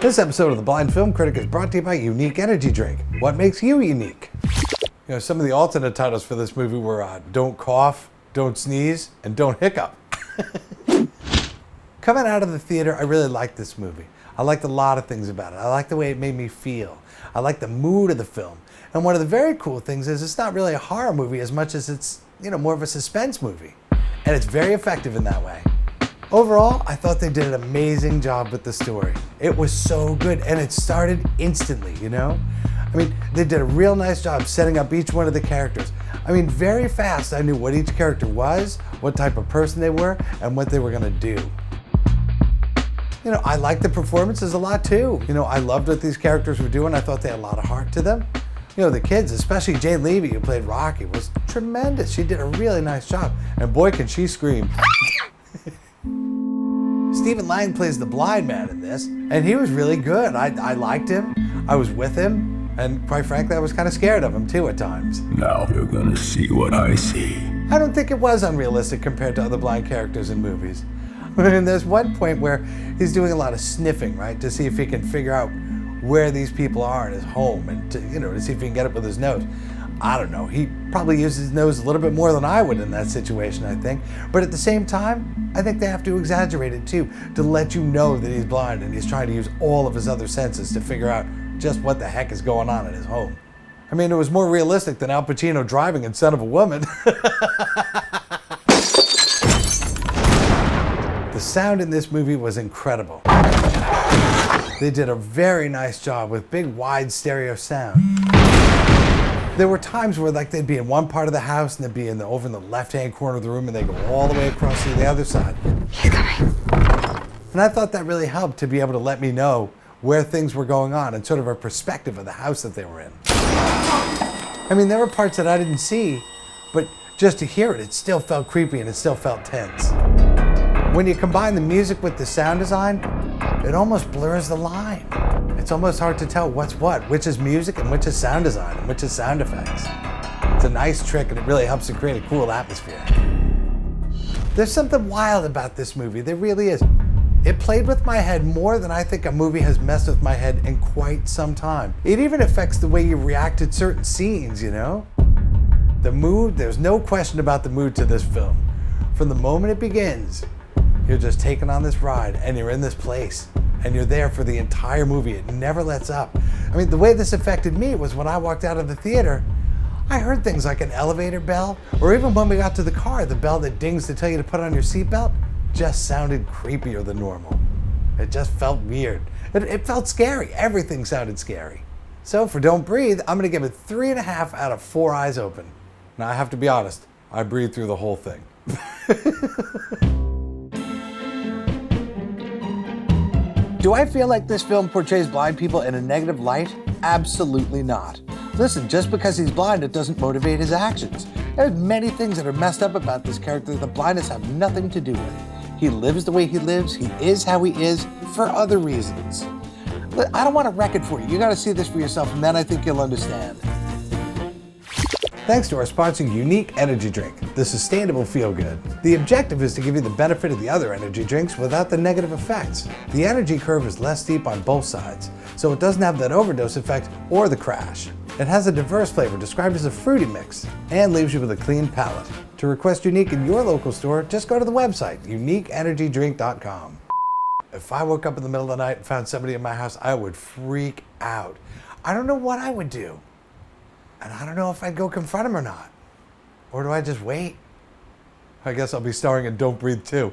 This episode of The Blind Film Critic is brought to you by Unique Energy Drink. What makes you unique? You know, some of the alternate titles for this movie were Don't Cough, Don't Sneeze, and Don't Hiccup. Coming out of the theater, I really liked this movie. I liked a lot of things about it. I liked the way it made me feel. I liked the mood of the film. And one of the very cool things is it's not really a horror movie as much as it's, more of a suspense movie. And it's very effective in that way. Overall, I thought they did an amazing job with the story. It was so good, and it started instantly, I mean, they did a real nice job setting up each one of the characters. I mean, very fast I knew what each character was, what type of person they were, and what they were gonna do. I liked the performances a lot too. I loved what these characters were doing. I thought they had a lot of heart to them. The kids, especially Jane Levy, who played Rocky, was tremendous. She did a really nice job, and boy, can she scream. Stephen Lang plays the blind man in this, and he was really good. I liked him, I was with him, and quite frankly, I was kind of scared of him too at times. Now you're gonna see what I see. I don't think it was unrealistic compared to other blind characters in movies. And there's one point where he's doing a lot of sniffing, right, to see if he can figure out where these people are in his home, and to see if he can get it with his nose. I don't know, he probably uses his nose a little bit more than I would in that situation, I think. But at the same time, I think they have to exaggerate it too, to let you know that he's blind and he's trying to use all of his other senses to figure out just what the heck is going on in his home. I mean, it was more realistic than Al Pacino driving in Son of a Woman. The sound in this movie was incredible. They did a very nice job with big, wide stereo sound. There were times where they'd be in one part of the house and they'd be over in the left-hand corner of the room and they'd go all the way across to the other side. He's coming. And I thought that really helped to be able to let me know where things were going on and sort of a perspective of the house that they were in. I mean, there were parts that I didn't see, but just to hear it, it still felt creepy and it still felt tense. When you combine the music with the sound design, it almost blurs the line. It's almost hard to tell what's what, which is music and which is sound design and which is sound effects. It's a nice trick and it really helps to create a cool atmosphere. There's something wild about this movie, there really is. It played with my head more than I think a movie has messed with my head in quite some time. It even affects the way you react to certain scenes, The mood, there's no question about the mood to this film. From the moment it begins, you're just taken on this ride and you're in this place. And you're there for the entire movie. It never lets up. I mean, the way this affected me was when I walked out of the theater, I heard things like an elevator bell, or even when we got to the car, the bell that dings to tell you to put on your seatbelt just sounded creepier than normal. It just felt weird. It felt scary. Everything sounded scary. So for Don't Breathe, I'm gonna give it 3.5 out of 4 eyes open. Now I have to be honest, I breathed through the whole thing. Do I feel like this film portrays blind people in a negative light? Absolutely not. Listen, just because he's blind, it doesn't motivate his actions. There's many things that are messed up about this character that blindness have nothing to do with. He lives the way he lives, he is how he is, for other reasons. But I don't want to wreck it for you. You gotta see this for yourself, and then I think you'll understand. Thanks to our sponsor, Unique Energy Drink, the sustainable feel-good. The objective is to give you the benefit of the other energy drinks without the negative effects. The energy curve is less steep on both sides, so it doesn't have that overdose effect or the crash. It has a diverse flavor described as a fruity mix and leaves you with a clean palate. To request Unique in your local store, just go to the website, uniqueenergydrink.com. If I woke up in the middle of the night and found somebody in my house, I would freak out. I don't know what I would do. And I don't know if I'd go confront him or not. Or do I just wait? I guess I'll be starring in Don't Breathe too.